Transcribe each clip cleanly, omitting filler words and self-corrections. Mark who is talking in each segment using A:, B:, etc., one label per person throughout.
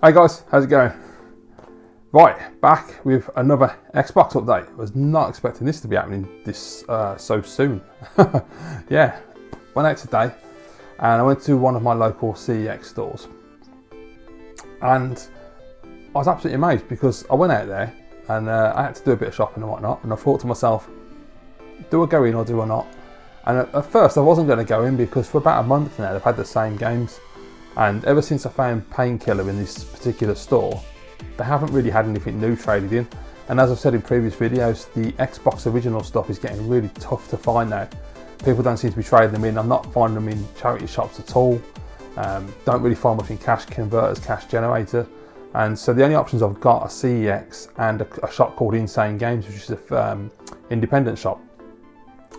A: Hey guys, how's it going? Right, back with another Xbox update. I was not expecting this to be happening this so soon. Yeah, went out today and I went to one of my local CEX stores and I was absolutely amazed because I went out there and I had to do a bit of shopping and whatnot, and I thought to myself, do I go in or do I not? And at first I wasn't going to go in because for about a month now they've had the same games. And ever since I found Painkiller in this particular store, they haven't really had anything new traded in. And as I've said in previous videos, the Xbox original stuff is getting really tough to find now. People don't seem to be trading them in. I'm not finding them in charity shops at all. Don't really find much in cash converters, cash generator. And so the only options I've got are CEX and a shop called Insane Games, which is an independent shop.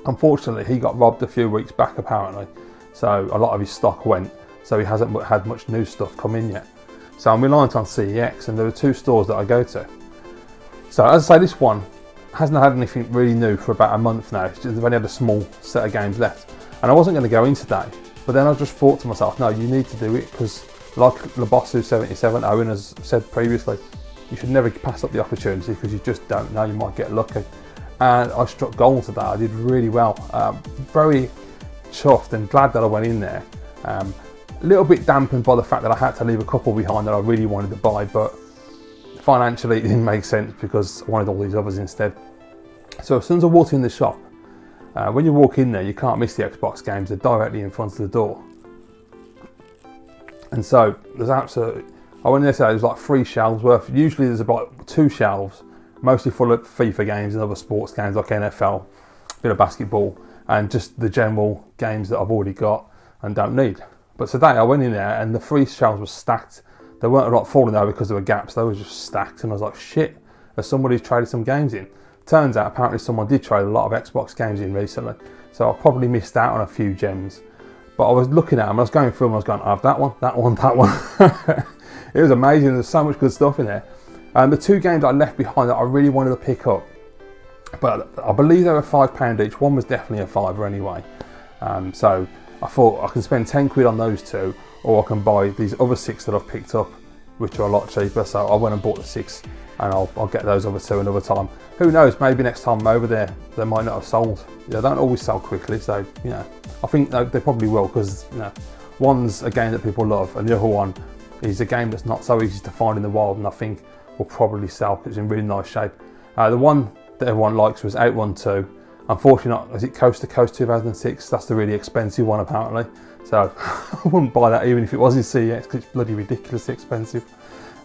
A: Unfortunately, he got robbed a few weeks back apparently. So a lot of his stock went. So he hasn't had much new stuff come in yet. So I'm reliant on CEX, and there are two stores that I go to. So as I say, this one hasn't had anything really new for about a month now. They've only had a small set of games left. And I wasn't going to go in today, but then I just thought to myself, no, you need to do it, because like Labossu77 Owen has said previously, you should never pass up the opportunity because you just don't know, you might get lucky. And I struck gold today. I did really well. Very chuffed and glad that I went in there. A little bit dampened by the fact that I had to leave a couple behind that I really wanted to buy, but financially it didn't make sense because I wanted all these others instead. So as soon as I walked in the shop, when you walk in there you can't miss the Xbox games, they're directly in front of the door. And so there's absolutely, I went in there today, there's like 3 shelves worth. Usually there's about 2 shelves, mostly full of FIFA games and other sports games like NFL, a bit of basketball, and just the general games that I've already got and don't need. But today I went in there and the 3 shelves were stacked. They weren't like falling over because there were gaps, they were just stacked, and I was like, shit, has somebody traded some games in? Turns out apparently someone did trade a lot of Xbox games in recently, so I probably missed out on a few gems. But I was looking at them, I was going through them, I was going, I have that one, that one, that one. It was amazing, there's so much good stuff in there. The 2 games that I left behind that I really wanted to pick up, but I believe they were £5 each. One was definitely a £5 anyway. So I thought I can spend 10 quid on those 2, or I can buy these other 6 that I've picked up, which are a lot cheaper. So I went and bought the 6, and I'll get those other 2 another time. Who knows, maybe next time I'm over there, they might not have sold. They don't always sell quickly, so you know, I think they probably will, because you know, one's a game that people love, and the other one is a game that's not so easy to find in the wild, and I think will probably sell because it's in really nice shape. The one that everyone likes was Outrun 2. Unfortunately not, is it Coast to Coast 2006? That's the really expensive one apparently. So I wouldn't buy that even if it was in CEX because it's bloody ridiculously expensive.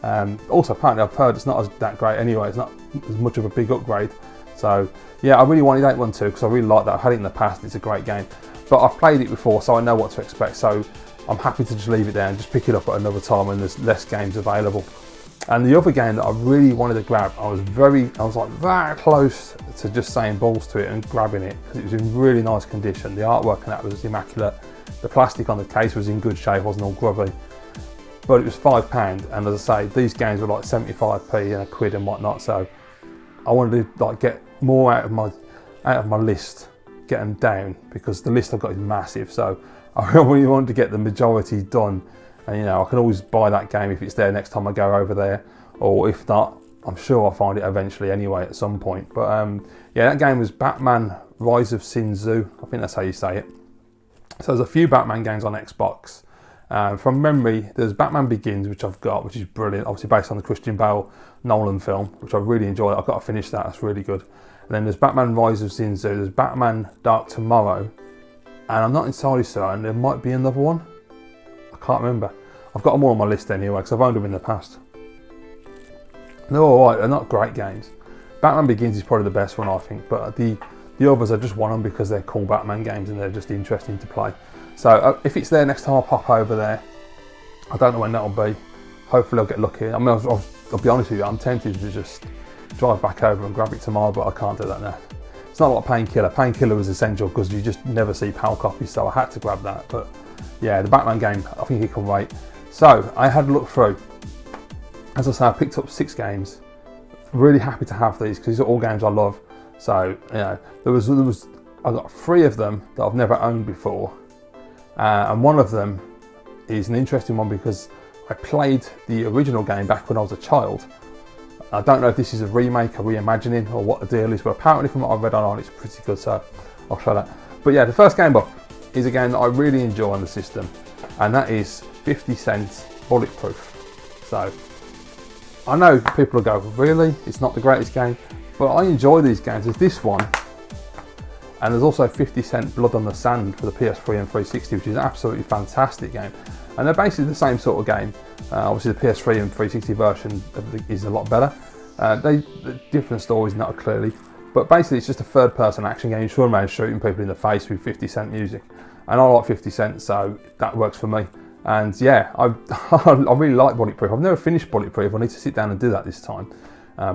A: Also apparently I've heard it's not that great anyway, it's not as much of a big upgrade. So yeah, I really wanted Outrun 2 because I really like that. I've had it in the past, it's a great game. But I've played it before so I know what to expect, so I'm happy to just leave it there and just pick it up at another time when there's less games available. And the other game that I really wanted to grab, I was like that close to just saying balls to it and grabbing it because it was in really nice condition. The artwork and that was immaculate. The plastic on the case was in good shape, wasn't all grubby. But it was £5, and as I say, these games were like 75p and a quid and whatnot. So I wanted to like get more out of my list, get them down, because the list I've got is massive. So I really wanted to get the majority done. And you know, I can always buy that game if it's there next time I go over there, or if not, I'm sure I'll find it eventually anyway at some point. But yeah, that game was Batman Rise of Sin Tzu, I think that's how you say it. So there's a few Batman games on Xbox. From memory, there's Batman Begins, which I've got, which is brilliant, obviously based on the Christian Bale Nolan film, which I really enjoyed. I've got to finish that, that's really good. And then there's Batman Rise of Sin Tzu, there's Batman Dark Tomorrow, and I'm not entirely certain, there might be another one. I can't remember. I've got them all on my list anyway because I've owned them in the past. They're alright, they're not great games. Batman Begins is probably the best one I think, but the others I just want them because they're cool Batman games and they're just interesting to play. So if it's there next time I'll pop over there. I don't know when that'll be. Hopefully I'll get lucky. I mean, I'll be honest with you, I'm tempted to just drive back over and grab it tomorrow, but I can't do that now. It's not like Painkiller. Painkiller was essential because you just never see PAL copies, so I had to grab that. But yeah, the Batman game, I think it can wait. So I had a look through. As I say, I picked up 6 games. Really happy to have these because these are all games I love. So you know, I got 3 of them that I've never owned before, and one of them is an interesting one because I played the original game back when I was a child. I don't know if this is a remake, a reimagining, or what the deal is, but apparently from what I've read online, it's pretty good, so I'll try that. But yeah, the first game up is a game that I really enjoy on the system, and that is 50 Cent Bulletproof. So I know people will go, really? It's not the greatest game, but I enjoy these games. There's this one, and there's also 50 Cent Blood on the Sand for the PS3 and 360, which is an absolutely fantastic game. And they're basically the same sort of game. Obviously the PS3 and 360 version is a lot better. Different stories, not clearly, but basically it's just a third-person action game. You just run around shooting people in the face with 50 Cent music. And I like 50 Cent, so that works for me. And yeah, I really like Bulletproof. I've never finished Bulletproof. I need to sit down and do that this time.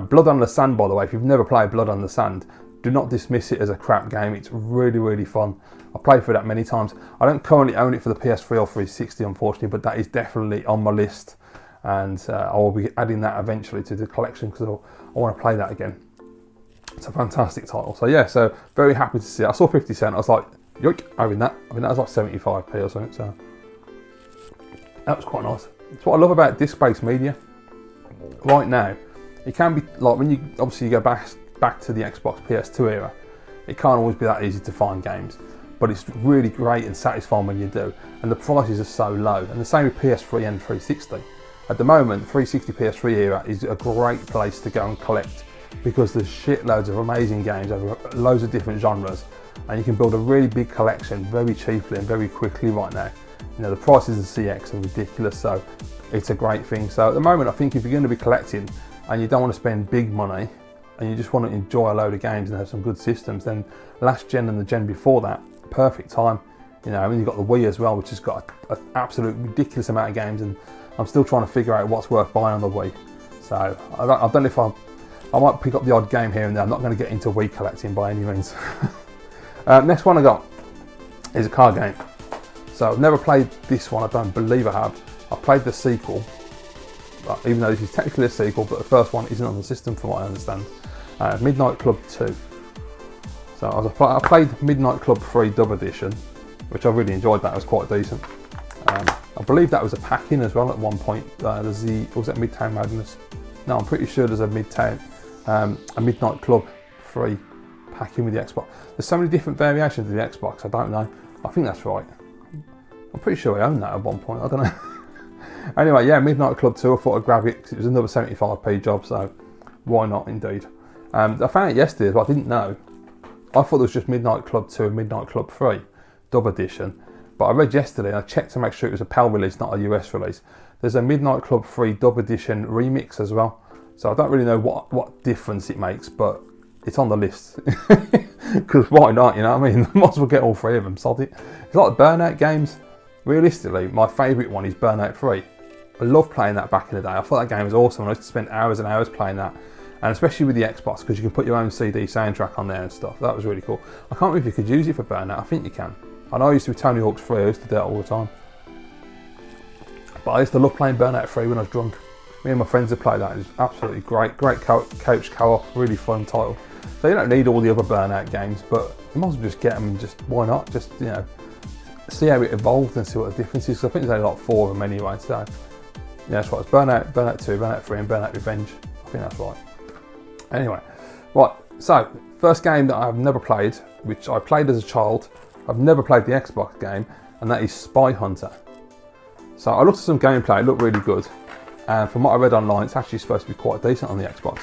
A: Blood on the Sand, by the way, if you've never played Blood on the Sand, do not dismiss it as a crap game. It's really, really fun. I played through that many times. I don't currently own it for the PS3 or 360, unfortunately, but that is definitely on my list. And I will be adding that eventually to the collection because I want to play that again. It's a fantastic title. So yeah, so very happy to see it. I saw 50 Cent. I was like, yoink, having that. I mean, that was like 75p or something. So that was quite nice. It's what I love about disc-based media. Right now, it can be like when you obviously you go back to the Xbox PS2 era, it can't always be that easy to find games, but it's really great and satisfying when you do, and the prices are so low. And the same with PS3 and 360. At the moment, 360 PS3 era is a great place to go and collect because there's shitloads of amazing games over loads of different genres, and you can build a really big collection very cheaply and very quickly right now. You know, the prices of CX are ridiculous, so it's a great thing. So at the moment, I think if you're going to be collecting and you don't want to spend big money and you just want to enjoy a load of games and have some good systems, then last gen and the gen before that, perfect time. You know, I mean, you've got the Wii as well, which has got an absolute ridiculous amount of games, and I'm still trying to figure out what's worth buying on the Wii. So I don't know if I might pick up the odd game here and there. I'm not going to get into Wii collecting by any means. Next one I got is a card game. So I've never played this one, I don't believe I have. I played the sequel, even though this is technically a sequel, but the first one isn't on the system from what I understand. Midnight Club 2. So I played Midnight Club 3 Dub Edition, which I really enjoyed. That was quite decent. I believe that was a pack-in as well at one point. Was that Midtown Madness? No, I'm pretty sure there's a Midnight Club 3 pack-in with the Xbox. There's so many different variations of the Xbox, I don't know. I think that's right. I'm pretty sure I owned that at one point, I don't know. Anyway, yeah, Midnight Club 2, I thought I'd grab it because it was another 75p job, so why not indeed. I found it yesterday, but I didn't know. I thought it was just Midnight Club 2 and Midnight Club 3 Dub Edition, but I read yesterday and I checked to make sure it was a PAL release, not a US release. There's a Midnight Club 3 Dub Edition remix as well, so I don't really know what difference it makes, but it's on the list. Because why not, you know what I mean? Might as well get all three of them, sod it. It's like Burnout games. Realistically, my favourite one is Burnout 3. I love playing that back in the day. I thought that game was awesome. I used to spend hours and hours playing that. And especially with the Xbox, because you can put your own CD soundtrack on there and stuff. That was really cool. I can't remember if you could use it for Burnout. I think you can. I know I used to be Tony Hawk's 3. I used to do that all the time. But I used to love playing Burnout 3 when I was drunk. Me and my friends would play that. It was absolutely great. Great couch co-op. Really fun title. So you don't need all the other Burnout games, but you might as well just get them and just, why not? Just, you know, see how it evolved and see what the difference is. Because I think there's only like 4 of them anyway. So, yeah, that's right. It's Burnout 2, Burnout 3 and Burnout Revenge. I think that's right. Anyway, right. So, first game that I've never played, which I played as a child. I've never played the Xbox game, and that is Spy Hunter. So I looked at some gameplay. It looked really good. And from what I read online, it's actually supposed to be quite decent on the Xbox.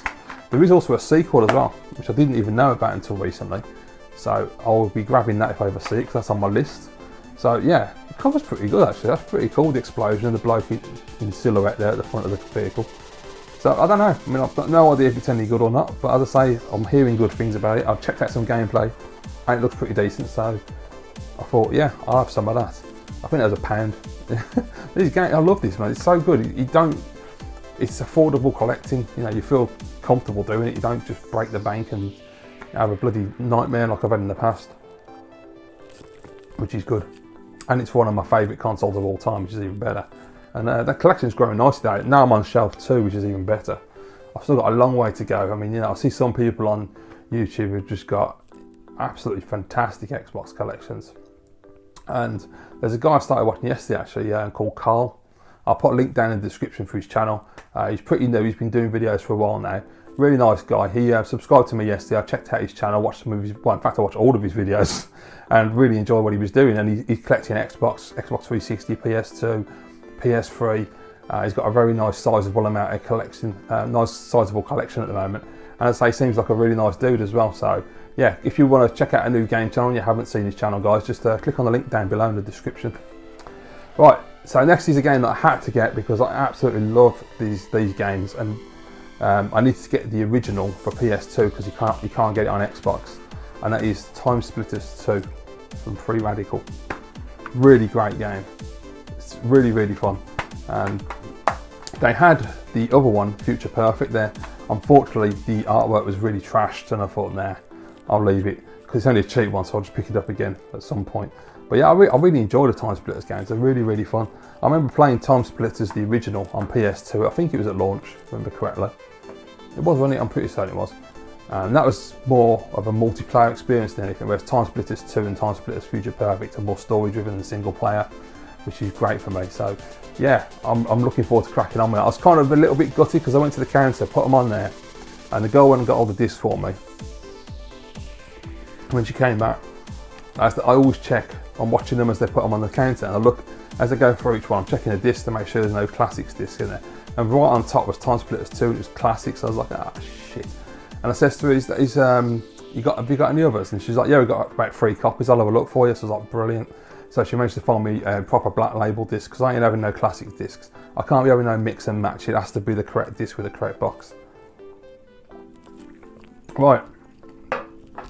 A: There is also a sequel as well, which I didn't even know about until recently. So I'll be grabbing that if I ever see it, because that's on my list. So yeah, the cover's pretty good actually. That's pretty cool, the explosion and the bloke in silhouette there at the front of the vehicle. So I don't know, I mean, I've got no idea if it's any good or not, but as I say, I'm hearing good things about it. I've checked out some gameplay and it looks pretty decent, so I thought, yeah, I'll have some of that. I think that was £1. These games, I love this, man. It's so good. It's affordable collecting. You know, you feel comfortable doing it. You don't just break the bank and have a bloody nightmare like I've had in the past, which is good. And it's one of my favourite consoles of all time, which is even better. And that collection's growing nicely now. Now I'm on shelf 2, which is even better. I've still got a long way to go. I mean, you know, I see some people on YouTube who've just got absolutely fantastic Xbox collections. And there's a guy I started watching yesterday actually, called Carl. I'll put a link down in the description for his channel. He's pretty new, he's been doing videos for a while now. Really nice guy. He subscribed to me yesterday. I checked out his channel, watched some of his, well, in fact I watched all of his videos and really enjoyed what he was doing. And he's collecting Xbox 360, PS2, PS3. He's got a very nice sizable amount of collection, nice sizable collection at the moment. And as I say, seems like a really nice dude as well. So yeah, if you want to check out a new game channel and you haven't seen his channel, guys, just click on the link down below in the description. Right, so next is a game that I had to get because I absolutely love these games, and I need to get the original for PS2 because you can't get it on Xbox, and that is Time Splitters 2 from Free Radical. Really great game. It's really, really fun. And they had the other one, Future Perfect, there. Unfortunately, the artwork was really trashed, and I thought, nah, I'll leave it because it's only a cheap one, so I'll just pick it up again at some point. But yeah, I really enjoy the Time Splitters games. They're really, really fun. I remember playing Time Splitters, the original, on PS2. I think it was at launch, if I remember correctly. It was, wasn't it? I'm pretty certain it was. And that was more of a multiplayer experience than anything, whereas Time Splitters 2 and Time Splitters Future Perfect are more story-driven than single player, which is great for me. So yeah, I'm looking forward to cracking on with it. I was kind of a little bit gutted because I went to the counter, put them on there, and the girl went and got all the discs for me. When she came back, I always check, I'm watching them as they put them on the counter, and I look, as I go through each one, I'm checking the discs to make sure there's no classics discs in there. And right on top was Time Splitters 2, it was classics. I was like, ah, shit. And I says to her, have you got any others? And she's like, yeah, we've got about 3 copies, I'll have a look for you. So I was like, brilliant. So she managed to find me a proper black label disc, because I ain't having no classic discs. I can't be having no mix and match, it has to be the correct disc with the correct box. Right,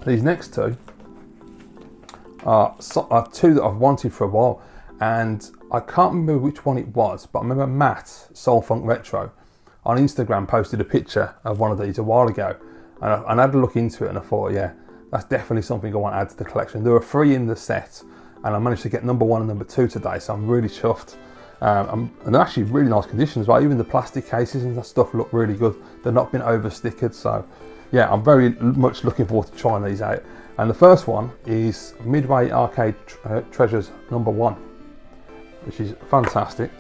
A: these next two are two that I've wanted for a while, and I can't remember which one it was, but I remember Matt, Soul Funk Retro, on Instagram posted a picture of one of these a while ago, and I had a look into it, and I thought, yeah, that's definitely something I want to add to the collection. There were 3 in the set, and I managed to get number 1 and number 2 today, so I'm really chuffed. And they're actually really nice conditions, right? Even the plastic cases and that stuff look really good. They've not been over stickered, so yeah, I'm very much looking forward to trying these out. And the first one is Midway Arcade Treasures number 1, which is fantastic.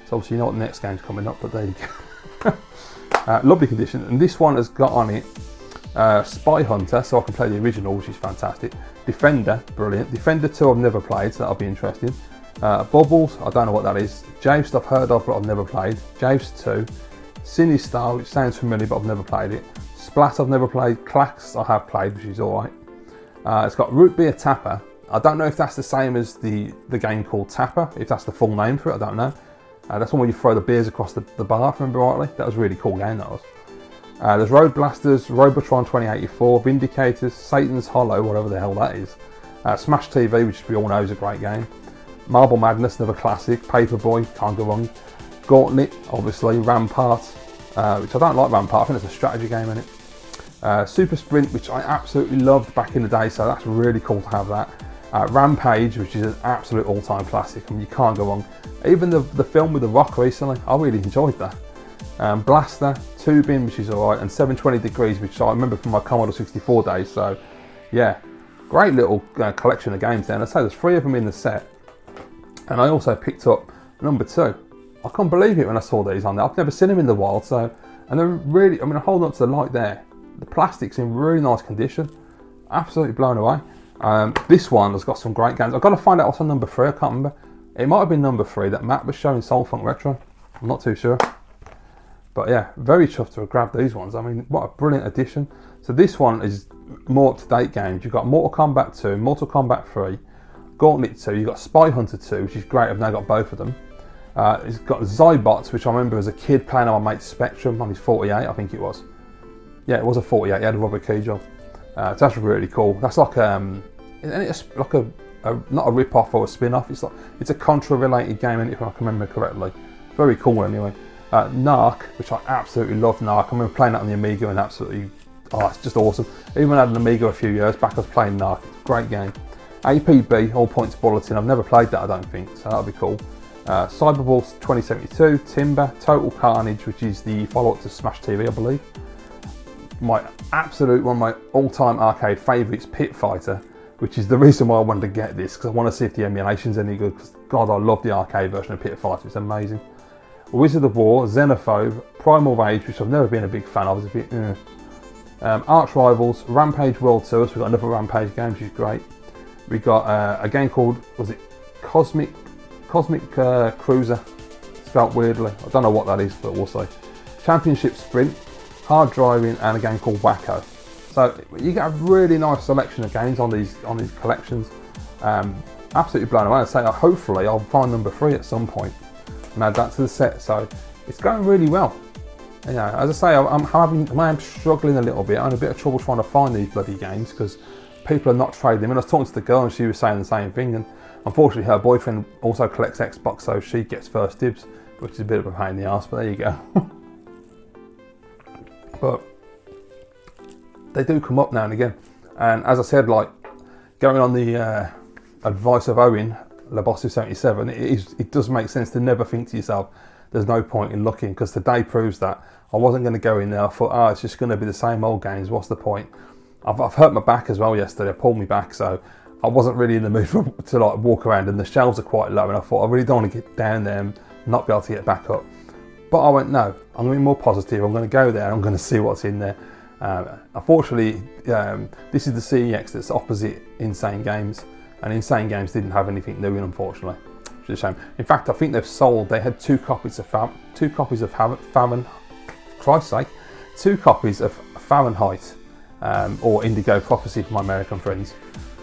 A: So obviously you know what the next game's coming up, but there you go. Lovely condition, and this one has got on it Spy Hunter, so I can play the original, which is fantastic. Defender, brilliant. Defender 2 I've never played, so that'll be interesting. Bubbles, I don't know what that is. Javes I've heard of, but I've never played. Javes 2. Sinistar, which sounds familiar, but I've never played it. Splat I've never played. Clax I have played, which is alright. It's got Root Beer Tapper. I don't know if that's the same as the game called Tapper, if that's the full name for it, I don't know. That's one where you throw the beers across the bar, if I remember rightly. That was a really cool game, that was. There's Road Blasters, Robotron 2084, Vindicators, Satan's Hollow, whatever the hell that is. Smash TV, which we all know is a great game. Marble Madness, another classic. Paperboy, can't go wrong. Gauntlet, obviously. Rampart, which I don't like Rampart, I think it's a strategy game in it. Super Sprint, which I absolutely loved back in the day, so that's really cool to have that. Rampage, which is an absolute all-time classic, I mean, you can't go wrong. Even the film with The Rock recently, I really enjoyed that. Blaster, Tubing, which is alright, and 720 Degrees, which I remember from my Commodore 64 days, so yeah, great little collection of games there. And I say there's 3 of them in the set, and I also picked up number 2. I can't believe it when I saw these on there. I've never seen them in the wild, so, and they're really, I mean, holding up to the light there, the plastic's in really nice condition, absolutely blown away. This one has got some great games. I've got to find out what's on number 3, I can't remember. It might have been number 3 that Matt was showing, Soul Funk Retro, I'm not too sure. But yeah, very chuffed to have grabbed these ones. I mean, what a brilliant addition. So this one is more up-to-date games. You've got Mortal Kombat 2, Mortal Kombat 3, Gauntlet 2, you've got Spy Hunter 2, which is great, I've now got both of them. It's got Zybots, which I remember as a kid playing on my mate's Spectrum on his 48, I think it was. Yeah, it was a 48, he had a rubber keyjob. So that's really cool. That's like like not a rip-off or a spin-off, it's a Contra-related game, if I can remember correctly. Very cool anyway. Narc, which I absolutely love Narc. I remember playing that on the Amiga and absolutely, oh, it's just awesome. Even when I had an Amiga a few years back, I was playing Narc. It's a great game. APB, All Points Bulletin, I've never played that, I don't think, so that'll be cool. Cyberball 2072, Timber, Total Carnage, which is the follow-up to Smash TV, I believe. One of my all-time arcade favourites, Pit Fighter, which is the reason why I wanted to get this, because I want to see if the emulation's any good, because God, I love the arcade version of Pit Fighter, it's amazing. Wizard of War, Xenophobe, Primal Rage, which I've never been a big fan of, it's a bit Arch Rivals, Rampage World Tour, so we've got another Rampage game, which is great. We've got a game called, was it Cosmic Cruiser, spelt weirdly, I don't know what that is, but we'll see. Championship Sprint, Hard Driving, and a game called Wacko. So you get a really nice selection of games on these collections. Absolutely blown away. I say hopefully I'll find number 3 at some point and add that to the set. So it's going really well. You know, as I say, I am struggling a little bit. I'm in a bit of trouble trying to find these bloody games because people are not trading them. And I was talking to the girl and she was saying the same thing. And unfortunately, her boyfriend also collects Xbox, so she gets first dibs, which is a bit of a pain in the arse. But there you go. But they do come up now and again, and as I said, like going on the advice of Owen, Lebossu77, it does make sense to never think to yourself there's no point in looking, because today proves that. I wasn't going to go in there. I thought, it's just going to be the same old games, what's the point? I've hurt my back as well yesterday. I pulled me back, so I wasn't really in the mood to like walk around, and the shelves are quite low, and I thought I really don't want to get down there and not be able to get back up. But I went, no, I'm going to be more positive. I'm going to go there and I'm going to see what's in there. Unfortunately, this is the CEX that's opposite Insane Games, and Insane Games didn't have anything new in, unfortunately, which is a shame. In fact, I think they had 2 copies of Fahrenheit, or Indigo Prophecy for my American friends,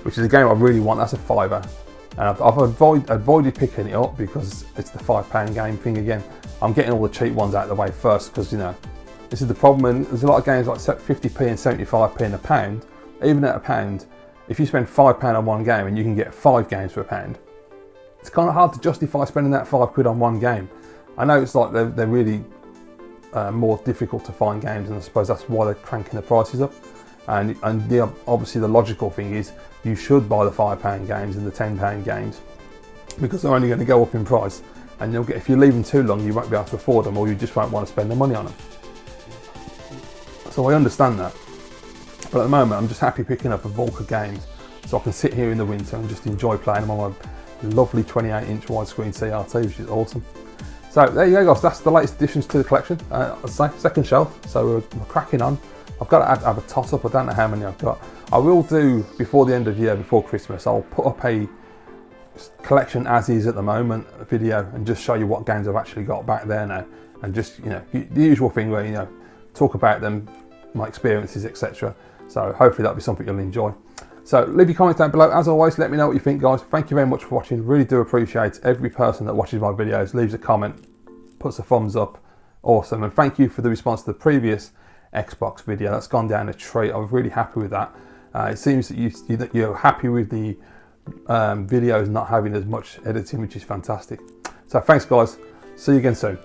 A: which is a game I really want. That's a £5. And I've avoided picking it up because it's the £5 game thing again. I'm getting all the cheap ones out of the way first, because you know, this is the problem, and there's a lot of games like 50p and 75p and £1. Even at £1, if you spend £5 on one game and you can get 5 games for £1, it's kind of hard to justify spending that £5 on one game. I know it's like they're really more difficult to find games, and I suppose that's why they're cranking the prices up. And obviously the logical thing is you should buy the £5 games and the £10 games, because they're only going to go up in price, and if you leave them too long, you won't be able to afford them, or you just won't want to spend the money on them. So I understand that, but at the moment I'm just happy picking up a bulk of games so I can sit here in the winter and just enjoy playing them on my lovely 28-inch widescreen CRT, which is awesome. So there you go, guys, that's the latest additions to the collection. As I say, second shelf, so we're cracking on. I've got to have a toss up, I don't know how many I've got. I will do, before the end of the year, before Christmas, I'll put up a collection as is at the moment video and just show you what games I've actually got back there now, and just, you know, the usual thing where, you know, talk about them, my experiences, etc. So hopefully that'll be something you'll enjoy. So leave your comments down below. As always, let me know what you think, guys. Thank you very much for watching. Really do appreciate every person that watches my videos, leaves a comment, puts a thumbs up. Awesome. And thank you for the response to the previous Xbox video. That's gone down a treat. I'm really happy with that. It seems that you're happy with the videos not having as much editing, which is fantastic. So thanks, guys. See you again soon.